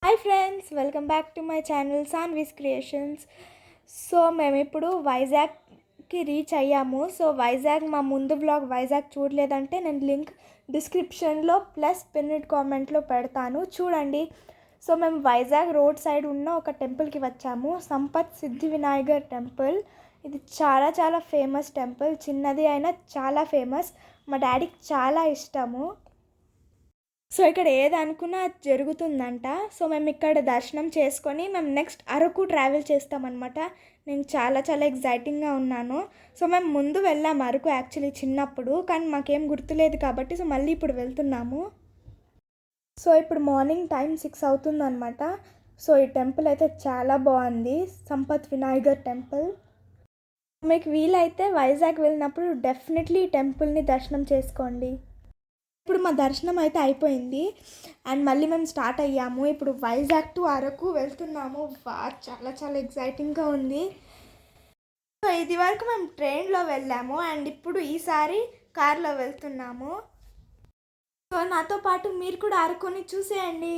Hi friends, welcome back to my channel Saanvi's creations. So మేము ఇప్పుడు వైజాగ్కి రీచ్ అయ్యాము. సో వైజాగ్ మా ముందు బ్లాగ్ వైజాగ్ చూడలేదంటే నేను లింక్ డిస్క్రిప్షన్లో ప్లస్ పిన్నిడ్ కామెంట్లో పెడతాను, చూడండి. సో మేము వైజాగ్ రోడ్ సైడ్ ఉన్న ఒక టెంపుల్కి వచ్చాము, సంపత్ సిద్ధి వినాయగర్ టెంపుల్. ఇది చాలా చాలా ఫేమస్ టెంపుల్, చిన్నది అయినా చాలా ఫేమస్. మా డాడీకి చాలా ఇష్టము. సో ఇక్కడ ఏది అనుకున్నా జరుగుతుందంట. సో మేము ఇక్కడ దర్శనం చేసుకొని మేము నెక్స్ట్ అరకు ట్రావెల్ చేస్తామన్నమాట. నేను చాలా చాలా ఎగ్జైటింగ్గా ఉన్నాను. సో మేము ముందు వెళ్ళాము అరకు యాక్చువల్లీ చిన్నప్పుడు, కానీ మాకేం గుర్తులేదు కాబట్టి సో మళ్ళీ ఇప్పుడు వెళ్తున్నాము. సో ఇప్పుడు మార్నింగ్ టైం 6 అవుతుందన్నమాట. సో ఈ టెంపుల్ అయితే చాలా బాగుంది, సంపత్ వినాయగర్ టెంపుల్. మీకు వీలైతే వైజాగ్ వెళ్ళినప్పుడు డెఫినెట్లీ ఈ టెంపుల్ని దర్శనం చేసుకోండి. ఇప్పుడు మా దర్శనం అయితే అయిపోయింది అండ్ మళ్ళీ మేము స్టార్ట్ అయ్యాము. ఇప్పుడు వైజాగ్ టు అరకు వెళ్తున్నాము. చాలా చాలా ఎగ్జైటింగ్గా ఉంది. సో ఇది వరకు మేము ట్రైన్లో వెళ్ళాము అండ్ ఇప్పుడు ఈసారి కార్లో వెళ్తున్నాము. సో నాతో పాటు మీరు కూడా అరకుని చూసేయండి.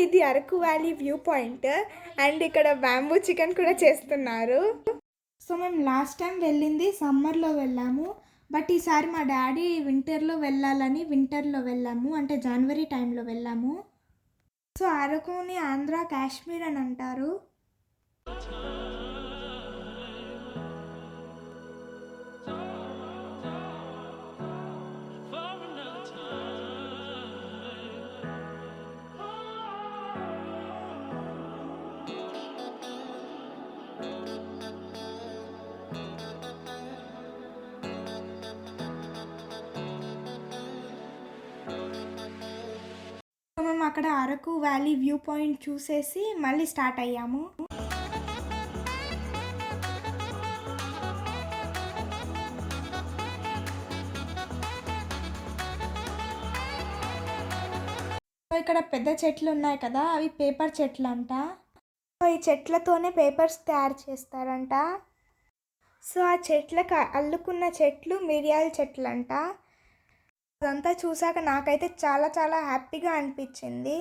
ఇది Araku valley view point and ఇక్కడ బ్యాంబూ చికెన్ కూడా చేస్తున్నారు. సో మేము లాస్ట్ టైం వెళ్ళింది సమ్మర్లో వెళ్ళాము, బట్ ఈసారి మా డాడీ వింటర్లో వెళ్ళాలని వింటర్లో వెళ్ళాము, అంటే జనవరి టైంలో వెళ్ళాము. సో అరకుని ఆంధ్ర కాశ్మీర్ అని అంటారు. మేము అక్కడ అరకు వ్యాలీ వ్యూ పాయింట్ చూసేసి మళ్ళీ స్టార్ట్ అయ్యాము. ఇక్కడ పెద్ద చెట్లు ఉన్నాయి కదా, అవి పేపర్ చెట్లు అంట. ఈ చెట్లతోనే పేపర్స్ తయారు చేస్తారంట. సో ఆ చెట్లకు అల్లుకున్న చెట్లు మిరియాల చెట్లు అంట. అదంతా చూసాక నాకైతే చాలా చాలా హ్యాపీగా అనిపించింది.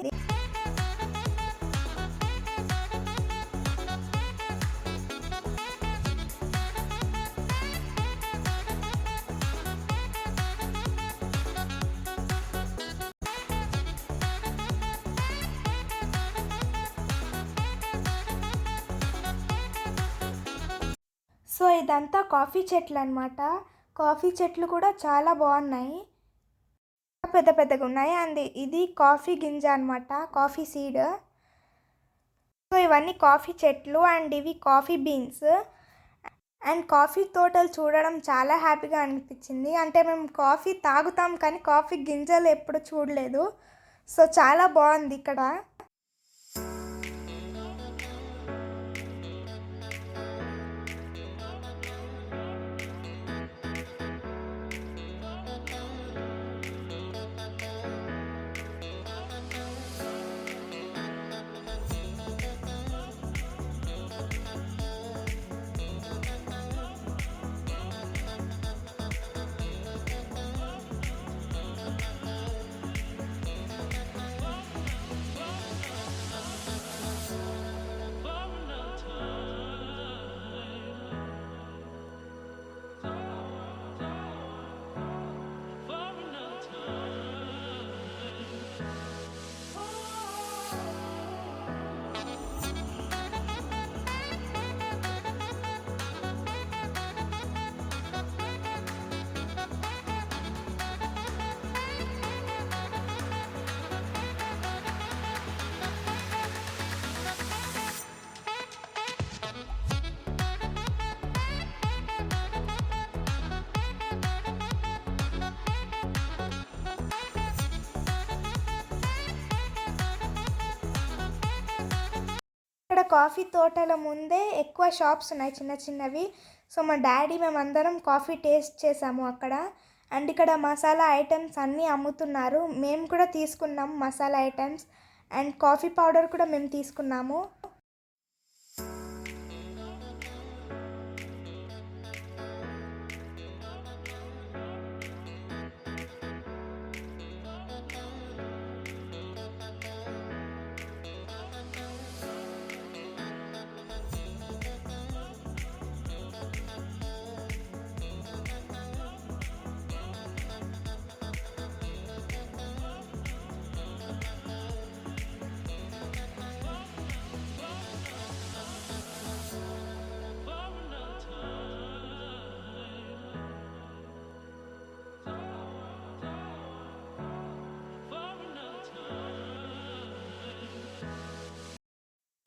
సో ఇదంతా కాఫీ చెట్లు అనమాట. కాఫీ చెట్లు కూడా చాలా బాగున్నాయి, పెద్ద పెద్దగా ఉన్నాయి. అండ్ ఇది కాఫీ గింజ అనమాట, కాఫీ సీడ్. సో ఇవన్నీ కాఫీ చెట్లు అండ్ ఇవి కాఫీ బీన్స్. అండ్ కాఫీ తోటలు చూడడం చాలా హ్యాపీగా అనిపించింది. అంటే మేము కాఫీ తాగుతాం కానీ కాఫీ గింజలు ఎప్పుడు చూడలేదు. సో చాలా బాగుంది ఇక్కడ. ఇక్కడ కాఫీ తోటల ముందే ఎక్కువ షాప్స్ ఉన్నాయి చిన్న చిన్నవి. సో మా డాడీ మేమందరం కాఫీ టేస్ట్ చేసాము అక్కడ. అండ్ ఇక్కడ మసాలా ఐటమ్స్ అన్నీ అమ్ముతున్నారు. మేము కూడా తీసుకున్నాం masala items. And coffee powder కూడా మేము తీసుకున్నాము.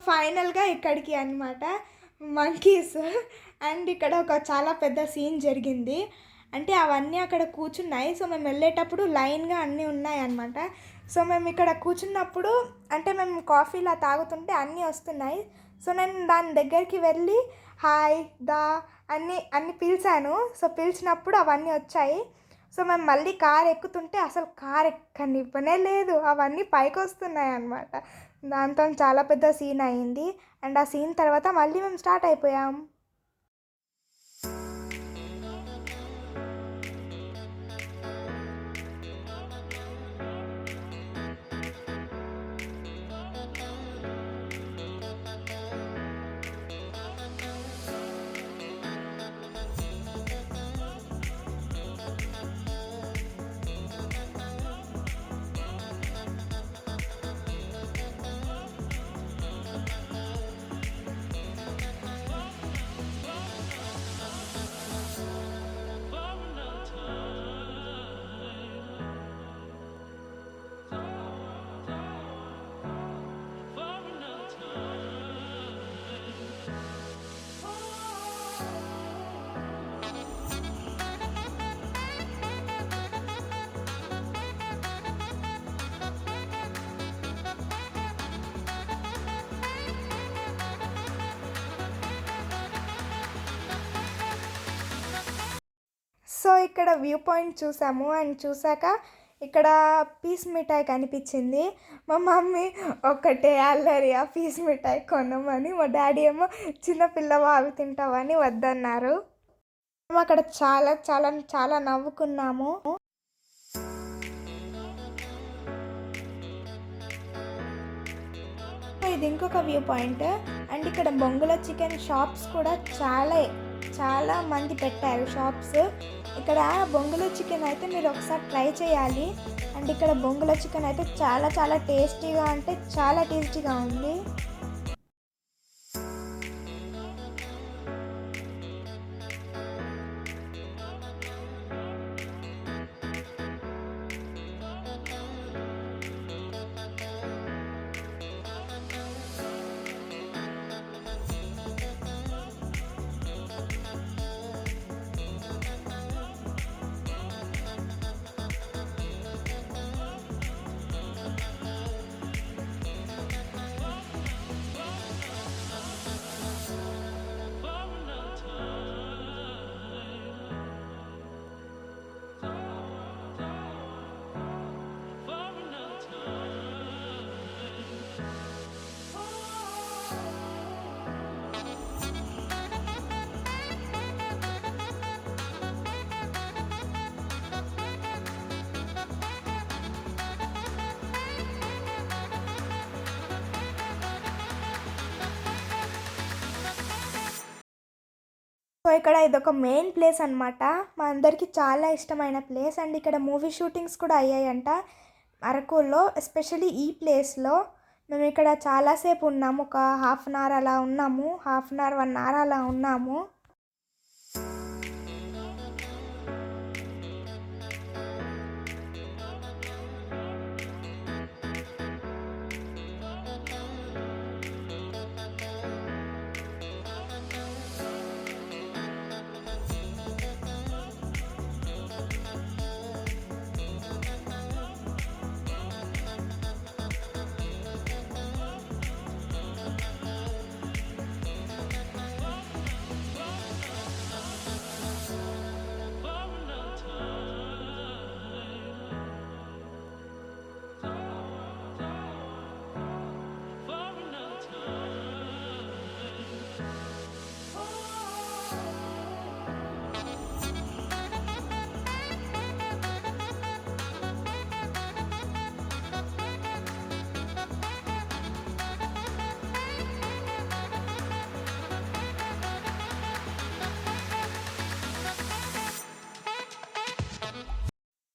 ఫైనల్గా ఇక్కడికి అన్నమాట మంకీస్. అండ్ ఇక్కడ ఒక చాలా పెద్ద సీన్ జరిగింది. అంటే అవన్నీ అక్కడ కూర్చున్నాయి. సో మేము వెళ్ళేటప్పుడు లైన్గా అన్నీ ఉన్నాయి అన్నమాట. సో మేము ఇక్కడ కూర్చున్నప్పుడు అంటే మేము కాఫీలా తాగుతుంటే అన్నీ వస్తున్నాయి. సో నేను దాని దగ్గరికి వెళ్ళి హాయ్ దా అన్నీ పిలిచాను. సో పిలిచినప్పుడు అవన్నీ వచ్చాయి. సో మేము మళ్ళీ కార్ ఎక్కుతుంటే అసలు కార్ ఎక్కనివ్వనే లేదు, అవన్నీ పైకి వస్తున్నాయి అన్నమాట. దాంతో చాలా పెద్ద సీన్ అయింది. అండ్ ఆ సీన్ తర్వాత మళ్ళీ మేము స్టార్ట్ అయిపోయాం. సో ఇక్కడ వ్యూ పాయింట్ చూసాము. అండ్ చూసాక ఇక్కడ పీస్ మిఠాయి కనిపించింది. మా మమ్మీ ఒకటే అల్లరి ఆ పీస్ మిఠాయి కొనమని, మా డాడీ ఏమో చిన్నపిల్లవా అవి తింటావని వద్దన్నారు. మేము అక్కడ చాలా చాలా చాలా నవ్వుకున్నాము. ఇది ఇంకొక వ్యూ పాయింట్. అండ్ ఇక్కడ బొంగుల చికెన్ షాప్స్ కూడా చాలా మంది పెట్టారు షాప్స్. ఇక్కడ బొంగుల చికెన్ అయితే మీరు ఒకసారి ట్రై చేయాలి. అండ్ ఇక్కడ బొంగుల చికెన్ అయితే చాలా చాలా టేస్టీగా అంటే చాలా టేస్టీగా ఉంది. ఇక్కడ ఇదొక మెయిన్ ప్లేస్ అనమాట. మా అందరికీ చాలా ఇష్టమైన ప్లేస్. అండ్ ఇక్కడ మూవీ షూటింగ్స్ కూడా అయ్యాయంట అరకులో, ఎస్పెషలీ ఈ ప్లేస్లో. మేము ఇక్కడ చాలాసేపు ఉన్నాము, ఒక హాఫ్ అన్ అవర్ అలా ఉన్నాము, హాఫ్ అన్ అవర్ 1 అవర్ అలా ఉన్నాము.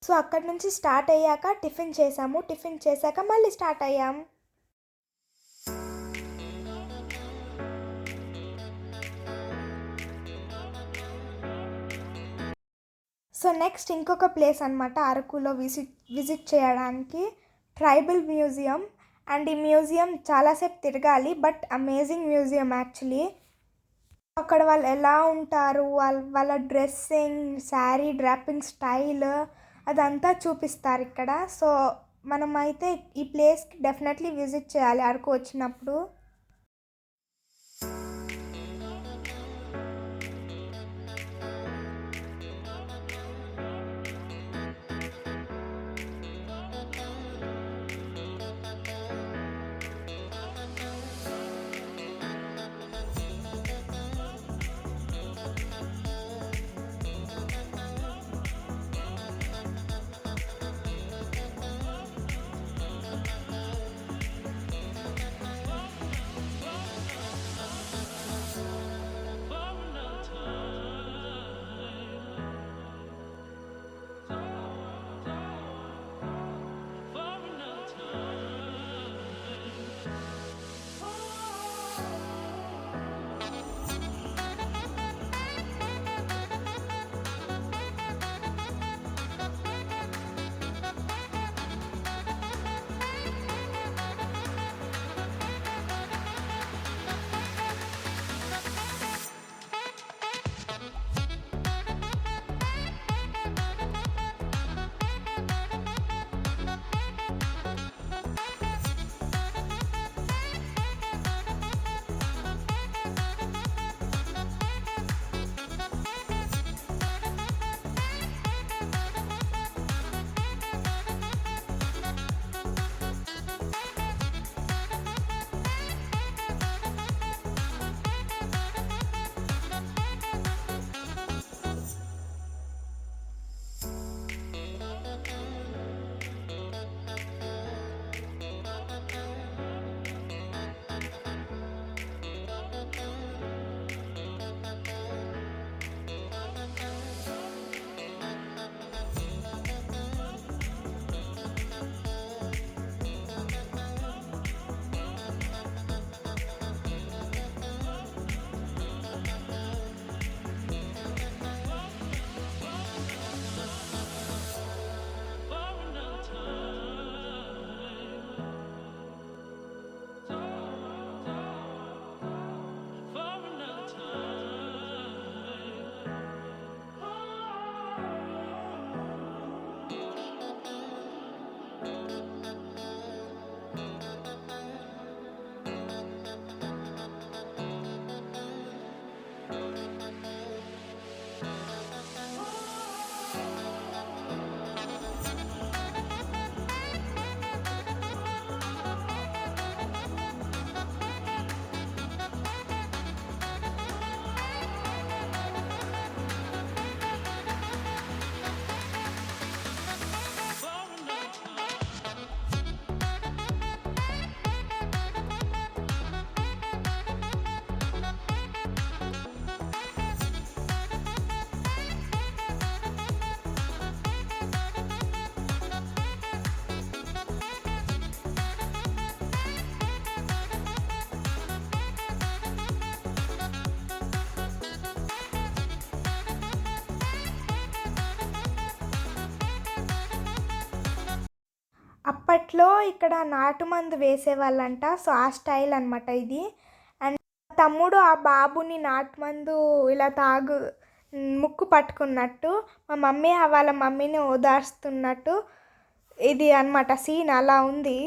సో అక్కడి నుంచి స్టార్ట్ అయ్యాక టిఫిన్ చేసాము, టిఫిన్ చేశాక మళ్ళీ స్టార్ట్ అయ్యాం. సో నెక్స్ట్ ఇంకొక ప్లేస్ అనమాట అరకులో విజిట్ చేయడానికి, ట్రైబల్ మ్యూజియం. అండ్ ఈ మ్యూజియం చాలాసేపు తిరగాలి, బట్ అమేజింగ్ మ్యూజియం యాక్చువల్లీ. అక్కడ వాళ్ళు ఎలా ఉంటారు, వాళ్ళ డ్రెస్సింగ్, శారీ డ్రాపింగ్ స్టైల్ అదంతా చూపిస్తారు ఇక్కడ. సో మనమైతే ఈ ప్లేస్కి డెఫినెట్లీ విజిట్ చేయాలి అరకు వచ్చినప్పుడు. అప్పట్లో ఇక్కడ నాటుమందు వేసేవాళ్ళంట. సో ఆ స్టైల్ అనమాట ఇది. అండ్ తమ్ముడు ఆ బాబుని నాటుమందు ఇలా ముక్కు పట్టుకున్నట్టు, మా మమ్మీ వాళ్ళ మమ్మీని ఓదార్స్తున్నట్టు ఇది అనమాట సీన్ అలా ఉంది.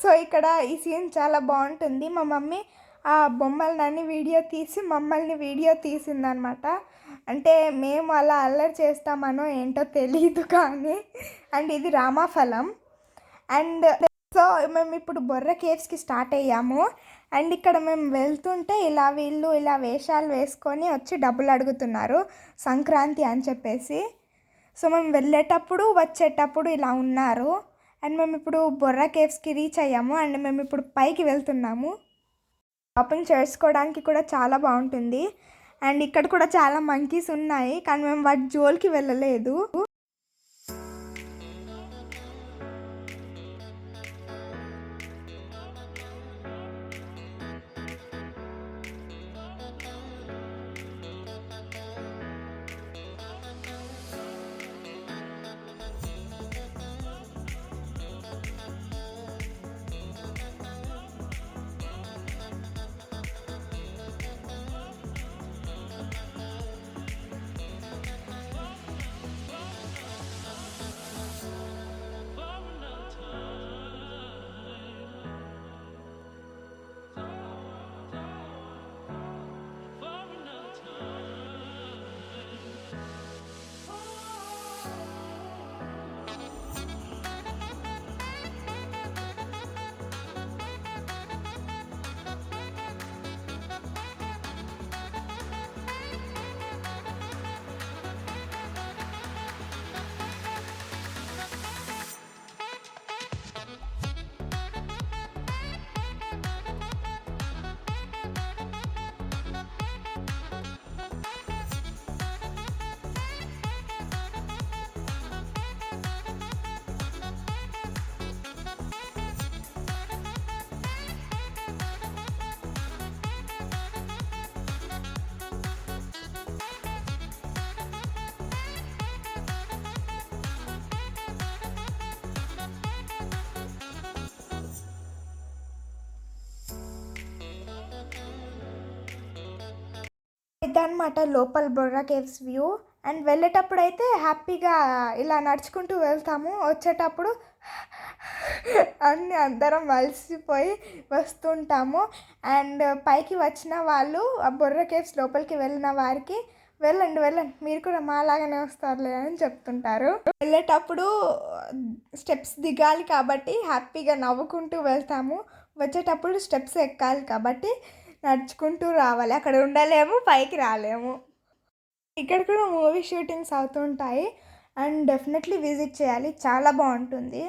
సో ఇక్కడ ఈ సీన్ చాలా బాగుంటుంది. మా మమ్మీ ఆ బొమ్మలన్నీ వీడియో తీసి మమ్మల్ని వీడియో తీసిందనమాట. అంటే మేము అలా అల్లరి చేస్తామనో ఏంటో తెలీదు కానీ. అండ్ ఇది రామాఫలం. అండ్ సో మేము ఇప్పుడు బొర్రా కేవ్స్కి స్టార్ట్ అయ్యాము. అండ్ ఇక్కడ మేము వెళ్తుంటే వీళ్ళు ఇలా వేషాలు వేసుకొని వచ్చి డబ్బులు అడుగుతున్నారు సంక్రాంతి అని చెప్పేసి. సో మేము వెళ్ళేటప్పుడు వచ్చేటప్పుడు ఇలా ఉన్నారు. అండ్ మేము ఇప్పుడు బొర్రా కేవ్స్కి రీచ్ అయ్యాము. అండ్ మేము ఇప్పుడు పైకి వెళ్తున్నాము. షాపింగ్ చేసుకోవడానికి కూడా చాలా బాగుంటుంది. అండ్ ఇక్కడ కూడా చాలా మంకీస్ ఉన్నాయి కానీ మేము వాటి జోలికి వెళ్ళలేదు. ఇదన్నమాట లోపల బొర్రా కేవ్స్ వ్యూ. అండ్ వెళ్ళేటప్పుడు అయితే హ్యాపీగా ఇలా నడుచుకుంటూ వెళ్తాము. వచ్చేటప్పుడు అందరం అలసిపోయి వస్తుంటాము. అండ్ పైకి వచ్చిన వాళ్ళు ఆ బొర్రా కేవ్స్ లోపలికి వెళ్ళిన వారికి వెళ్ళండి మీరు కూడా మాలాగానే వస్తారులే అని చెప్తుంటారు. వెళ్ళేటప్పుడు స్టెప్స్ దిగాలి కాబట్టి హ్యాపీగా నవ్వుకుంటూ వెళ్తాము. వచ్చేటప్పుడు స్టెప్స్ ఎక్కాలి కాబట్టి నడుచుకుంటూ రావాలి. అక్కడ ఉండలేము, పైకి రాలేము. ఇక్కడ కూడా మూవీ షూటింగ్స్ అవుతుంటాయి. అండ్ డెఫినెట్లీ విజిట్ చేయాలి, చాలా బాగుంటుంది.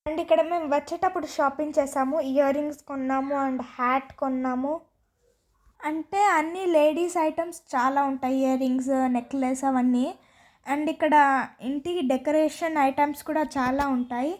అండ్ ఇక్కడ మేము వచ్చేటప్పుడు షాపింగ్ చేసాము, ఇయర్ రింగ్స్ కొన్నాము అండ్ హ్యాట్ కొన్నాము. అంటే అన్ని లేడీస్ ఐటమ్స్ చాలా ఉంటాయి, ఇయర్ రింగ్స్, నెక్లెస్ అవన్నీ. అండ్ ఇక్కడ ఇంటికి డెకరేషన్ ఐటమ్స్ కూడా చాలా ఉంటాయి.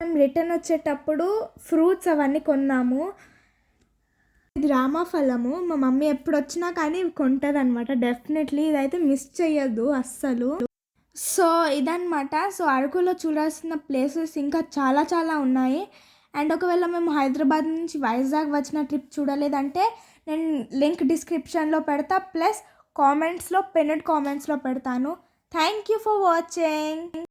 మేము రిటర్న్ వచ్చేటప్పుడు ఫ్రూట్స్ అవన్నీ కొన్నాము. ఇది రామఫలము, మా మమ్మీ ఎప్పుడు వచ్చినా కానీ ఇవి కొంటుంది అనమాట. డెఫినెట్లీ ఇదైతే మిస్ చేయొద్దు అస్సలు. సో ఇదన్నమాట. సో అరకులో చూడాల్సిన ప్లేసెస్ ఇంకా చాలా చాలా ఉన్నాయి. అండ్ ఒకవేళ మేము హైదరాబాద్ నుంచి వైజాగ్ వచ్చిన ట్రిప్ చూడలేదంటే నేను లింక్ డిస్క్రిప్షన్లో పెడతా, ప్లస్ కామెంట్స్లో పిన్నెడ్ కామెంట్స్లో పెడతాను. Thank you for watching.